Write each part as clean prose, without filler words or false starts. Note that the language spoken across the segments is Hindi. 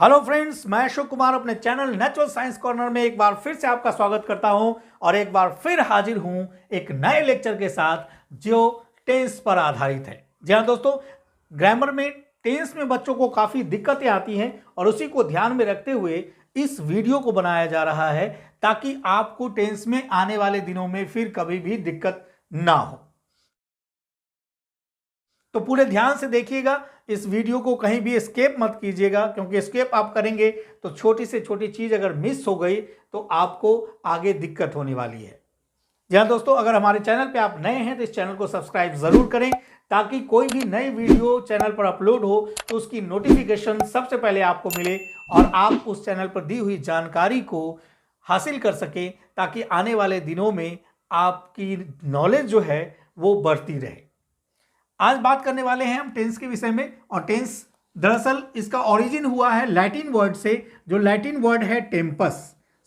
हेलो फ्रेंड्स, मैं अशोक कुमार अपने चैनल नेचुरल साइंस कॉर्नर में एक बार फिर से आपका स्वागत करता हूं और एक बार फिर हाजिर हूं एक नए लेक्चर के साथ जो टेंस पर आधारित है। जी हाँ दोस्तों, ग्रामर में टेंस में बच्चों को काफ़ी दिक्कतें आती हैं और उसी को ध्यान में रखते हुए इस वीडियो को बनाया जा रहा है ताकि आपको टेंस में आने वाले दिनों में फिर कभी भी दिक्कत ना हो। तो पूरे ध्यान से देखिएगा, इस वीडियो को कहीं भी स्किप मत कीजिएगा, क्योंकि स्किप आप करेंगे तो छोटी से छोटी चीज अगर मिस हो गई तो आपको आगे दिक्कत होने वाली है। जी हाँ दोस्तों, अगर हमारे चैनल पे आप नए हैं तो इस चैनल को सब्सक्राइब जरूर करें ताकि कोई भी नई वीडियो चैनल पर अपलोड हो तो उसकी नोटिफिकेशन सबसे पहले आपको मिले और आप उस चैनल पर दी हुई जानकारी को हासिल कर सकें ताकि आने वाले दिनों में आपकी नॉलेज जो है वो बढ़ती रहे। आज बात करने वाले हैं हम टेंस के विषय में, और टेंस दरअसल इसका ओरिजिन हुआ है लैटिन वर्ड से, जो लैटिन वर्ड है टेम्पस।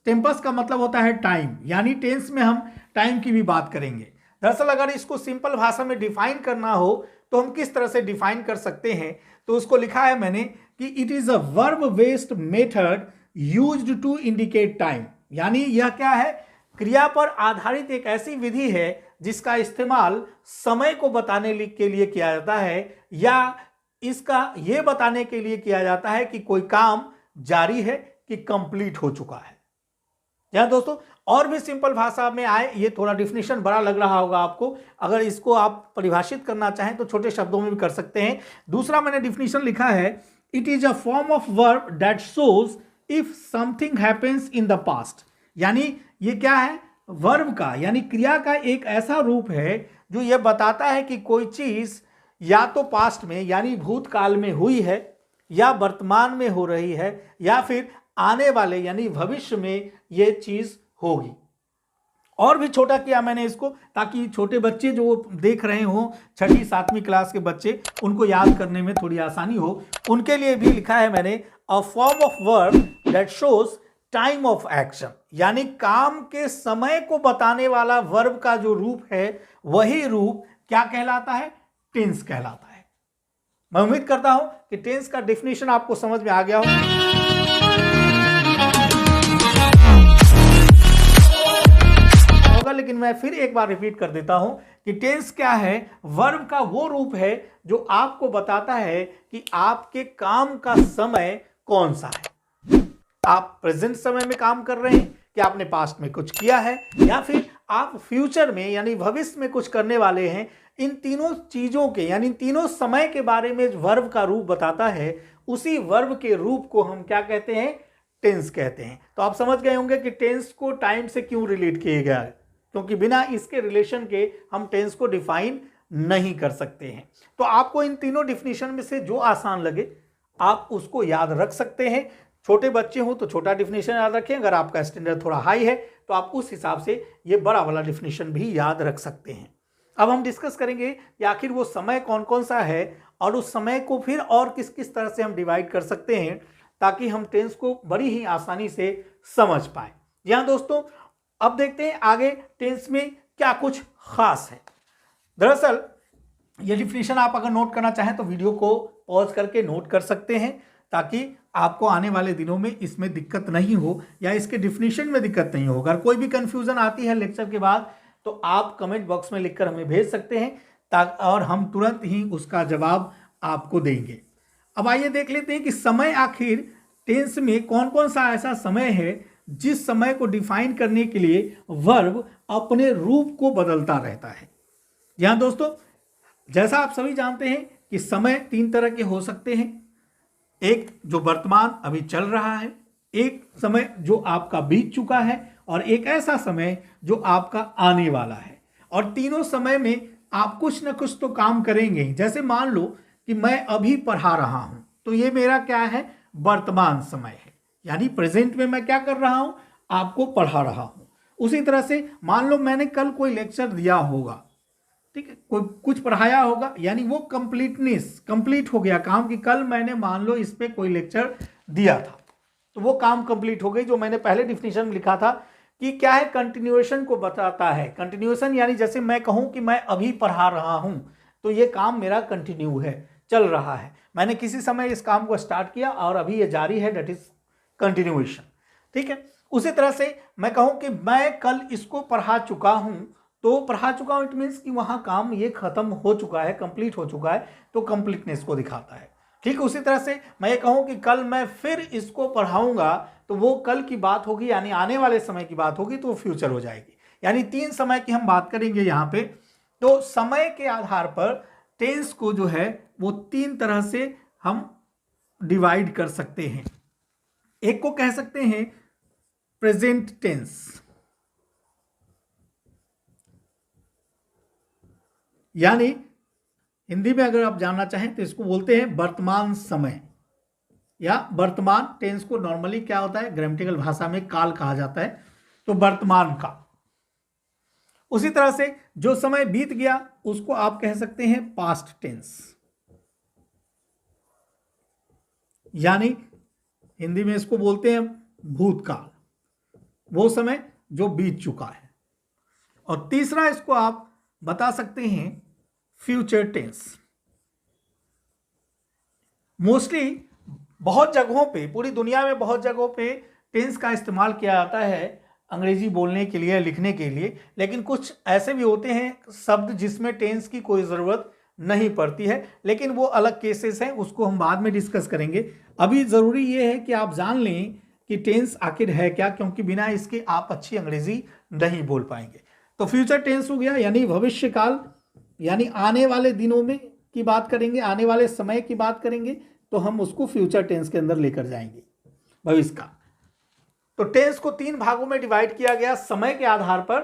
टेम्पस का मतलब होता है टाइम, यानी टेंस में हम टाइम की भी बात करेंगे। दरअसल अगर इसको सिंपल भाषा में डिफाइन करना हो तो हम किस तरह से डिफाइन कर सकते हैं, तो उसको लिखा है मैंने कि it is a verb based method used to indicate time. यानी यह क्या है, क्रिया पर आधारित एक ऐसी विधि है जिसका इस्तेमाल समय को बताने के लिए किया जाता है या इसका यह बताने के लिए किया जाता है कि कोई काम जारी है कि कंप्लीट हो चुका है। या दोस्तों, और भी सिंपल भाषा में आए, ये थोड़ा डिफिनेशन बड़ा लग रहा होगा आपको, अगर इसको आप परिभाषित करना चाहें तो छोटे शब्दों में भी कर सकते हैं। दूसरा मैंने डिफिनेशन लिखा है, it is a form of verb that shows if something happens in the past. यानी ये क्या है, वर्ब का यानी क्रिया का एक ऐसा रूप है जो यह बताता है कि कोई चीज या तो पास्ट में यानी भूतकाल में हुई है या वर्तमान में हो रही है या फिर आने वाले यानी भविष्य में यह चीज होगी। और भी छोटा किया मैंने इसको ताकि छोटे बच्चे जो देख रहे हो, 6ठी 7वीं क्लास के बच्चे, उनको याद करने में थोड़ी आसानी हो, उनके लिए भी लिखा है मैंने a form of verb that shows time of action. यानी काम के समय को बताने वाला वर्ब का जो रूप है वही रूप क्या कहलाता है, टेंस कहलाता है। मैं उम्मीद करता हूं कि टेंस का डेफिनेशन आपको समझ में आ गया होगा, लेकिन मैं फिर एक बार रिपीट कर देता हूं कि टेंस क्या है, वर्ब का वो रूप है जो आपको बताता है कि आपके काम का समय कौन सा है। आप प्रेजेंट समय में काम कर रहे हैं कि आपने पास्ट में कुछ किया है या फिर आप फ्यूचर में यानी भविष्य में कुछ करने वाले हैं। इन तीनों चीजों के यानी तीनों समय के बारे में वर्ब का रूप बताता है, उसी वर्ब के रूप को हम क्या कहते हैं, टेंस कहते हैं। तो आप समझ गए होंगे कि टेंस को टाइम से क्यों रिलेट किया गया है, क्योंकि बिना इसके रिलेशन के हम टेंस को डिफाइन नहीं कर सकते हैं। तो आपको इन तीनों डिफिनेशन में से जो आसान लगे आप उसको याद रख सकते हैं। छोटे बच्चे हो तो छोटा डिफिनेशन याद रखें, अगर आपका स्टैंडर्ड थोड़ा हाई है तो आप उस हिसाब से ये बड़ा वाला डिफिनेशन भी याद रख सकते हैं। अब हम डिस्कस करेंगे कि आखिर वो समय कौन कौन सा है और उस समय को फिर और किस किस तरह से हम डिवाइड कर सकते हैं ताकि हम टेंस को बड़ी ही आसानी से समझ पाए। जी हाँ दोस्तों, अब देखते हैं आगे टेंस में क्या कुछ खास है। दरअसल ये डिफिनेशन आप अगर नोट करना चाहें तो वीडियो को पॉज करके नोट कर सकते हैं ताकि आपको आने वाले दिनों में इसमें दिक्कत नहीं हो या इसके डिफिनेशन में दिक्कत नहीं हो। अगर कोई भी कंफ्यूजन आती है लेक्चर के बाद तो आप कमेंट बॉक्स में लिखकर हमें भेज सकते हैं और हम तुरंत ही उसका जवाब आपको देंगे। अब आइए देख लेते हैं कि समय आखिर टेंस में कौन कौन सा ऐसा समय है जिस समय को डिफाइन करने के लिए वर्ब अपने रूप को बदलता रहता है। यहाँ दोस्तों, जैसा आप सभी जानते हैं कि समय 3 तरह के हो सकते हैं, एक जो वर्तमान अभी चल रहा है, एक समय जो आपका बीत चुका है और एक ऐसा समय जो आपका आने वाला है। और तीनों समय में आप कुछ ना कुछ तो काम करेंगे। जैसे मान लो कि मैं अभी पढ़ा रहा हूं तो ये मेरा क्या है, वर्तमान समय है, यानी प्रेजेंट में मैं क्या कर रहा हूं, आपको पढ़ा रहा हूं। उसी तरह से मान लो मैंने कल कोई लेक्चर दिया होगा, ठीक है, कोई कुछ पढ़ाया होगा, यानी वो कंप्लीट हो गया काम कि कल मैंने मान लो इस पे कोई लेक्चर दिया था तो वो काम कंप्लीट हो गई। जो मैंने पहले डिफिनेशन में लिखा था कि क्या है, कंटिन्यूएशन को बताता है। कंटिन्यूएशन यानी जैसे मैं कहूं कि मैं अभी पढ़ा रहा हूं तो ये काम मेरा कंटिन्यू है, चल रहा है। मैंने किसी समय इस काम को स्टार्ट किया और अभी ये जारी है, दैट इज कंटिन्यूएशन। ठीक है, उसी तरह से मैं कहूं कि मैं कल इसको पढ़ा चुका हूं, तो पढ़ा चुका हूं इट मीन्स कि वहां काम ये खत्म हो चुका है, कंप्लीट हो चुका है, तो कंप्लीटनेस को दिखाता है। ठीक, उसी तरह से मैं ये कहूं कि कल मैं फिर इसको पढ़ाऊंगा, तो वो कल की बात होगी, यानी आने वाले समय की बात होगी, तो वो फ्यूचर हो जाएगी। यानी 3 समय की हम बात करेंगे यहाँ पे। तो समय के आधार पर टेंस को जो है वो 3 तरह से हम डिवाइड कर सकते हैं। एक को कह सकते हैं प्रेजेंट टेंस, यानी हिंदी में अगर आप जानना चाहें तो इसको बोलते हैं वर्तमान समय, या वर्तमान टेंस को नॉर्मली क्या होता है, ग्रामेटिकल भाषा में काल कहा जाता है, तो वर्तमान का। उसी तरह से जो समय बीत गया उसको आप कह सकते हैं पास्ट टेंस, यानी हिंदी में इसको बोलते हैं भूतकाल, वो समय जो बीत चुका है। और तीसरा इसको आप बता सकते हैं फ्यूचर टेंस। मोस्टली बहुत जगहों पे, पूरी दुनिया में बहुत जगहों पे टेंस का इस्तेमाल किया जाता है अंग्रेजी बोलने के लिए, लिखने के लिए, लेकिन कुछ ऐसे भी होते हैं शब्द जिसमें टेंस की कोई ज़रूरत नहीं पड़ती है, लेकिन वो अलग केसेस हैं, उसको हम बाद में डिस्कस करेंगे। अभी ज़रूरी ये है कि आप जान लें कि टेंस आखिर है क्या, क्योंकि बिना इसके आप अच्छी अंग्रेजी नहीं बोल पाएंगे। तो फ्यूचर टेंस हो गया, यानी भविष्यकाल, यानी आने वाले दिनों में की बात करेंगे, आने वाले समय की बात करेंगे, तो हम उसको फ्यूचर टेंस के अंदर लेकर जाएंगे, भविष्य का। तो टेंस को 3 भागों में डिवाइड किया गया समय के आधार पर।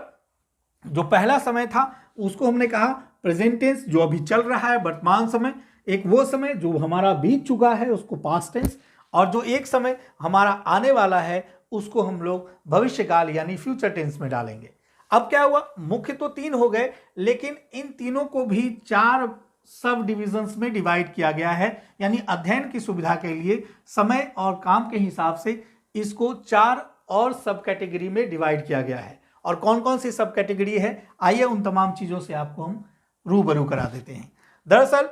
जो पहला समय था उसको हमने कहा प्रेजेंट टेंस, जो अभी चल रहा है, वर्तमान समय। एक वो समय जो हमारा बीत चुका है उसको पास्ट टेंस, और जो एक समय हमारा आने वाला है उसको हम लोग भविष्यकाल यानी फ्यूचर टेंस में डालेंगे। अब क्या हुआ, मुख्य तो 3 हो गए, लेकिन इन तीनों को भी 4 सब डिविजन्स में डिवाइड किया गया है, यानी अध्ययन की सुविधा के लिए समय और काम के हिसाब से इसको 4 और सब कैटेगरी में डिवाइड किया गया है। और कौन कौन सी सब कैटेगरी है, आइए उन तमाम चीज़ों से आपको हम रूबरू करा देते हैं। दरअसल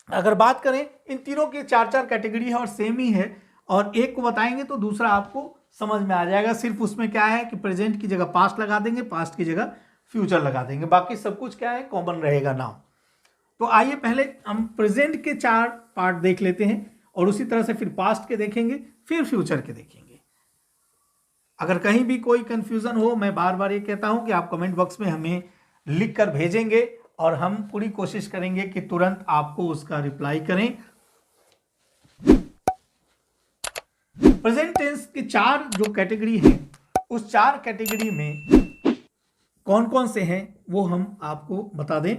अगर बात करें, इन तीनों की 4-4 कैटेगरी है और सेम ही है, और एक को बताएंगे तो दूसरा आपको समझ में आ जाएगा। सिर्फ उसमें क्या है कि प्रेजेंट की जगह पास्ट लगा देंगे, पास्ट की जगह फ्यूचर लगा देंगे, बाकी सब कुछ क्या है, कॉमन रहेगा नाम। तो आइए पहले हम प्रेजेंट के 4 पार्ट देख लेते हैं, और उसी तरह से फिर पास्ट के देखेंगे, फिर फ्यूचर के देखेंगे। अगर कहीं भी कोई कंफ्यूजन हो, मैं बार बार ये कहता हूं कि आप कमेंट बॉक्स में हमें लिख कर भेजेंगे, और हम पूरी कोशिश करेंगे कि तुरंत आपको उसका रिप्लाई करें। प्रेजेंट टेंस की 4 जो कैटेगरी है, उस 4 कैटेगरी में कौन कौन से हैं वो हम आपको बता दें।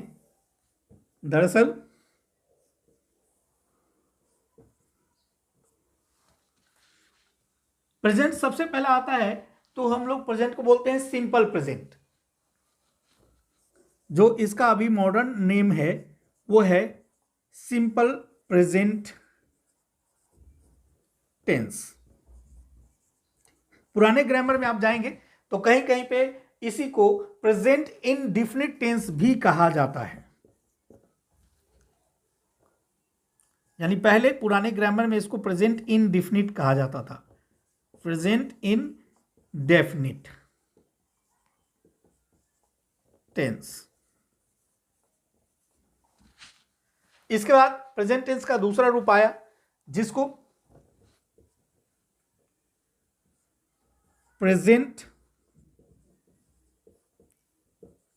दरअसल प्रेजेंट सबसे पहला आता है, तो हम लोग प्रेजेंट को बोलते हैं सिंपल प्रेजेंट। जो इसका अभी मॉडर्न नेम है वो है सिंपल प्रेजेंट टेंस। पुराने ग्रामर में आप जाएंगे तो कहीं कहीं पे इसी को प्रेजेंट इंडेफिनिट टेंस भी कहा जाता है। यानी पहले पुराने ग्रामर में इसको प्रेजेंट इंडेफिनिट कहा जाता था, प्रेजेंट इंडेफिनिट टेंस। इसके बाद प्रेजेंट टेंस का दूसरा रूप आया, जिसको प्रेजेंट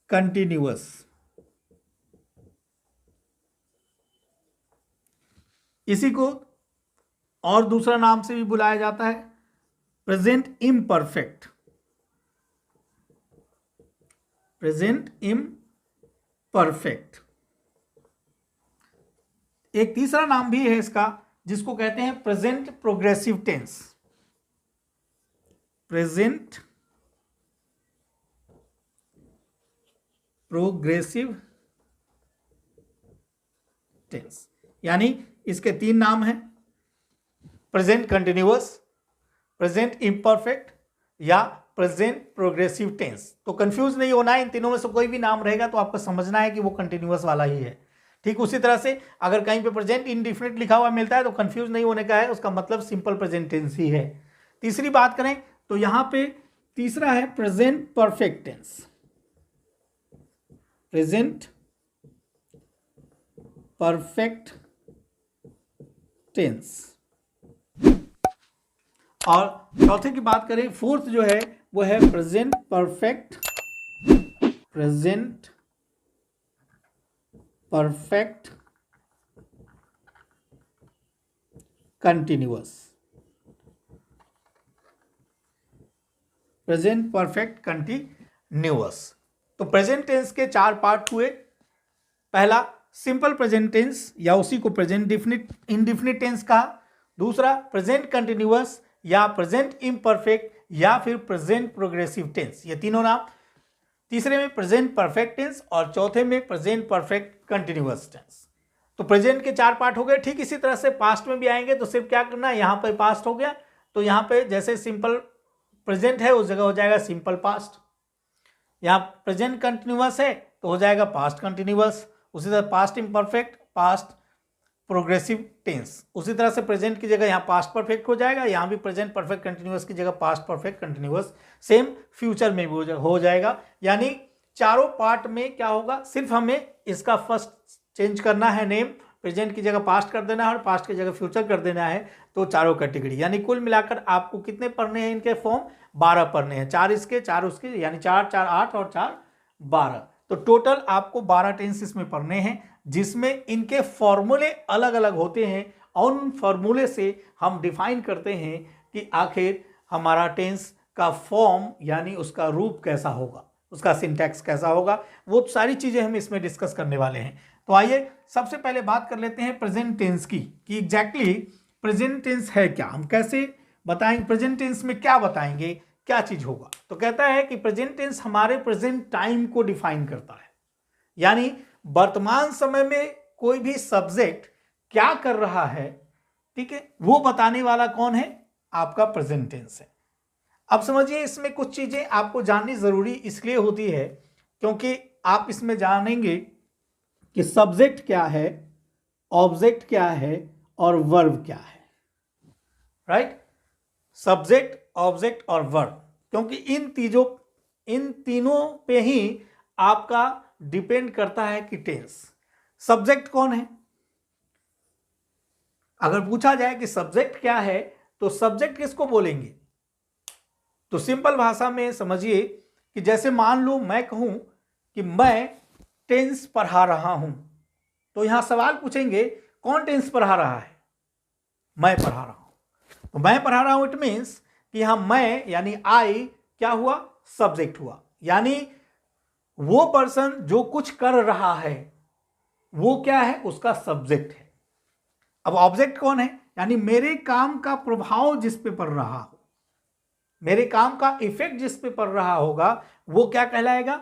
कंटिन्यूअस, इसी को और दूसरा नाम से भी बुलाया जाता है प्रेजेंट इम्परफेक्ट, प्रेजेंट इम्परफेक्ट। एक तीसरा नाम भी है इसका, जिसको कहते हैं present progressive tense, present progressive tense. यानी इसके 3 नाम हैं, प्रेजेंट कंटिन्यूअस, प्रेजेंट इम्परफेक्ट या प्रेजेंट प्रोग्रेसिव टेंस। तो कंफ्यूज नहीं होना है, इन तीनों में से कोई भी नाम रहेगा तो आपको समझना है कि वो कंटिन्यूअस वाला ही है। ठीक उसी तरह से अगर कहीं पे प्रेजेंट इंडिफिनिट लिखा हुआ मिलता है तो कंफ्यूज नहीं होने का है, उसका मतलब सिंपल प्रेजेंट टेंस ही है। तीसरी बात करें तो यहां पे तीसरा है present perfect tense. Present perfect tense. और चौथे की बात करें, फोर्थ जो है वो है present perfect continuous. Present perfect continuous. तो प्रेजेंट टेंस के 4 पार्ट हुए। पहला सिंपल प्रेजेंट टेंस या उसी को प्रेजेंट इंडिफिनिट टेंस कहा। दूसरा प्रेजेंट कंटिन्यूअस या प्रेजेंट इम्परफेक्ट या फिर प्रेजेंट प्रोग्रेसिव टेंस, ये तीनों नाम। तीसरे में प्रेजेंट परफेक्ट टेंस और चौथे में प्रेजेंट परफेक्ट कंटिन्यूअस टेंस। तो प्रेजेंट के 4 पार्ट हो गए। ठीक इसी तरह से पास्ट में भी आएंगे तो सिर्फ क्या करना है, यहां पर पास्ट हो गया तो यहां पे जैसे सिंपल प्रेजेंट है उस जगह हो जाएगा सिंपल पास्ट। यहां प्रेजेंट कंटिन्यूअस है तो हो जाएगा पास्ट कंटिन्यूअस। उसी तरह past imperfect, past progressive tense. उसी तरह से प्रेजेंट की जगह यहाँ पास्ट परफेक्ट हो जाएगा, यहाँ भी प्रेजेंट परफेक्ट कंटिन्यूअस की जगह past perfect continuous. Same future में भी हो जाएगा। यानी चारों पार्ट में क्या होगा, सिर्फ हमें इसका फर्स्ट चेंज करना है, नेम प्रेजेंट की जगह पास्ट कर देना है और पास्ट की जगह फ्यूचर कर देना है। तो चारों कैटेगरी यानी कुल मिलाकर आपको कितने पढ़ने हैं इनके फॉर्म, 12 पढ़ने हैं। 4 इसके 4 उसके, यानी 4 4 8 और 4 12। तो टोटल आपको 12 टेंसेस में पढ़ने हैं, जिसमें इनके फॉर्मूले अलग अलग होते हैं और उन फॉर्मूले से हम डिफाइन करते हैं कि आखिर हमारा टेंस का फॉर्म यानी उसका रूप कैसा होगा, उसका सिंटैक्स कैसा होगा। वो सारी चीज़ें हम इसमें डिस्कस करने वाले हैं। तो आइए सबसे पहले बात कर लेते हैं प्रेजेंट टेंस की कि एग्जैक्टली प्रेजेंट टेंस है क्या, हम कैसे बताएंगे, प्रेजेंट टेंस में क्या बताएंगे, क्या चीज़ होगा। तो कहता है कि प्रेजेंट टेंस हमारे प्रेजेंट टाइम को डिफाइन करता है, यानी वर्तमान समय में कोई भी सब्जेक्ट क्या कर रहा है, ठीक है, वो बताने वाला कौन है, आपका प्रेजेंट टेंस है। अब समझिए इसमें कुछ चीजें आपको जाननी जरूरी इसलिए होती है क्योंकि आप इसमें जानेंगे कि सब्जेक्ट क्या है, ऑब्जेक्ट क्या है और वर्ब क्या है। राइट, सब्जेक्ट, ऑब्जेक्ट और वर्ब, क्योंकि इन तीनों पे ही आपका डिपेंड करता है कि टेंस। सब्जेक्ट कौन है, अगर पूछा जाए कि सब्जेक्ट क्या है तो सब्जेक्ट किसको बोलेंगे, तो सिंपल भाषा में समझिए कि जैसे मान लो मैं कहूं कि मैं टेंस पढ़ा रहा हूं, तो यहां सवाल पूछेंगे कौन टेंस पढ़ा रहा है, मैं पढ़ा रहा हूं। तो मैं पढ़ा रहा हूं इट मीन्स कि यहां मैं यानी आई क्या हुआ, सब्जेक्ट हुआ, यानी वो पर्सन जो कुछ कर रहा है वो क्या है, उसका सब्जेक्ट है। अब ऑब्जेक्ट कौन है, यानी मेरे काम का प्रभाव जिस पे पड़ रहा हो, मेरे काम का इफेक्ट जिस पे पड़ रहा होगा वो क्या कहलाएगा,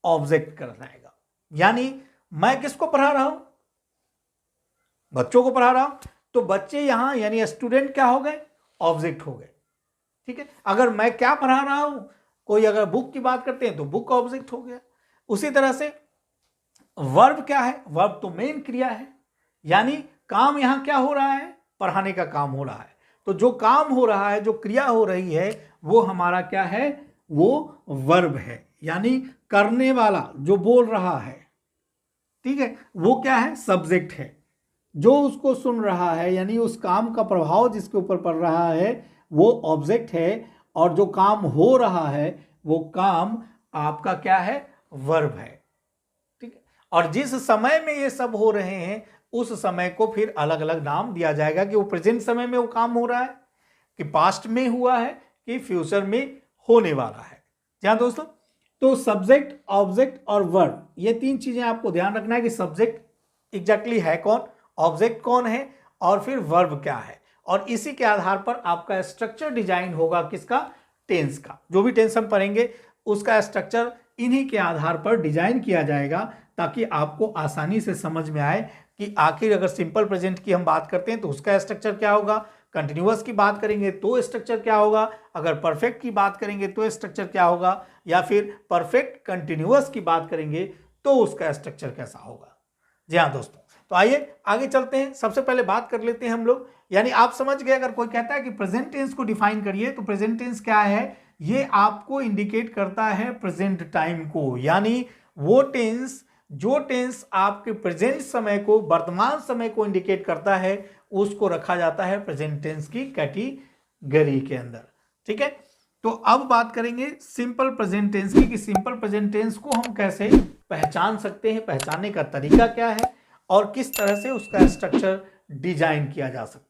ऑब्जेक्ट कहलाएगा। यानी मैं किसको पढ़ा रहा हूं, बच्चों को पढ़ा रहा हूं, तो बच्चे यहां यानी स्टूडेंट क्या हो गए, ऑब्जेक्ट हो गए। ठीक है, अगर मैं क्या पढ़ा रहा हूं, कोई अगर बुक की बात करते हैं तो बुक ऑब्जेक्ट हो गया। उसी तरह से वर्ब क्या है, वर्ब तो मेन क्रिया है, यानी काम यहां क्या हो रहा है, पढ़ाने का काम हो रहा है। तो जो काम हो रहा है, जो क्रिया हो रही है वो हमारा क्या है, वो वर्ब है, यानी करने वाला जो बोल रहा है, ठीक है, वो क्या है, सब्जेक्ट है। जो उसको सुन रहा है यानी उस काम का प्रभाव जिसके ऊपर पड़ रहा है वो ऑब्जेक्ट है, और जो काम हो रहा है वो काम आपका क्या है, वर्ब है। ठीक है, और जिस समय में ये सब हो रहे हैं उस समय को फिर अलग अलग नाम दिया जाएगा कि वो प्रेजेंट समय में वो काम हो रहा है, कि पास्ट में हुआ है, कि फ्यूचर में होने वाला है। क्या दोस्तों, तो सब्जेक्ट, ऑब्जेक्ट और वर्ब, ये 3 चीजें आपको ध्यान रखना है कि सब्जेक्ट एग्जैक्टली है कौन, ऑब्जेक्ट कौन है और फिर वर्ब क्या है। और इसी के आधार पर आपका स्ट्रक्चर डिजाइन होगा किसका, टेंस का। जो भी टेंस हम पढ़ेंगे उसका स्ट्रक्चर इन्हीं के आधार पर डिजाइन किया जाएगा ताकि आपको आसानी से समझ में आए कि आखिर अगर सिंपल प्रेजेंट की हम बात करते हैं तो उसका स्ट्रक्चर क्या होगा, कंटिन्यूअस की बात करेंगे तो स्ट्रक्चर क्या होगा, अगर परफेक्ट की बात करेंगे तो स्ट्रक्चर क्या होगा, या फिर परफेक्ट कंटिन्यूअस की बात करेंगे तो उसका स्ट्रक्चर कैसा होगा। जी हाँ दोस्तों, तो आइए आगे चलते हैं। सबसे पहले बात कर लेते हैं हम लोग, यानी आप समझ गए, अगर कोई कहता है कि प्रेजेंट टेंस को डिफाइन करिए, तो प्रेजेंट टेंस क्या है, ये आपको इंडिकेट करता है प्रेजेंट टाइम को, यानी वो टेंस, जो टेंस आपके प्रेजेंट समय को, वर्तमान समय को इंडिकेट करता है, उसको रखा जाता है प्रेजेंट टेंस की कैटेगरी के अंदर। ठीक है, तो अब बात करेंगे सिंपल प्रेजेंट टेंस की, कि सिंपल प्रेजेंट टेंस को हम कैसे पहचान सकते हैं, पहचानने का तरीका क्या है और किस तरह से उसका स्ट्रक्चर डिजाइन किया जा सकता है।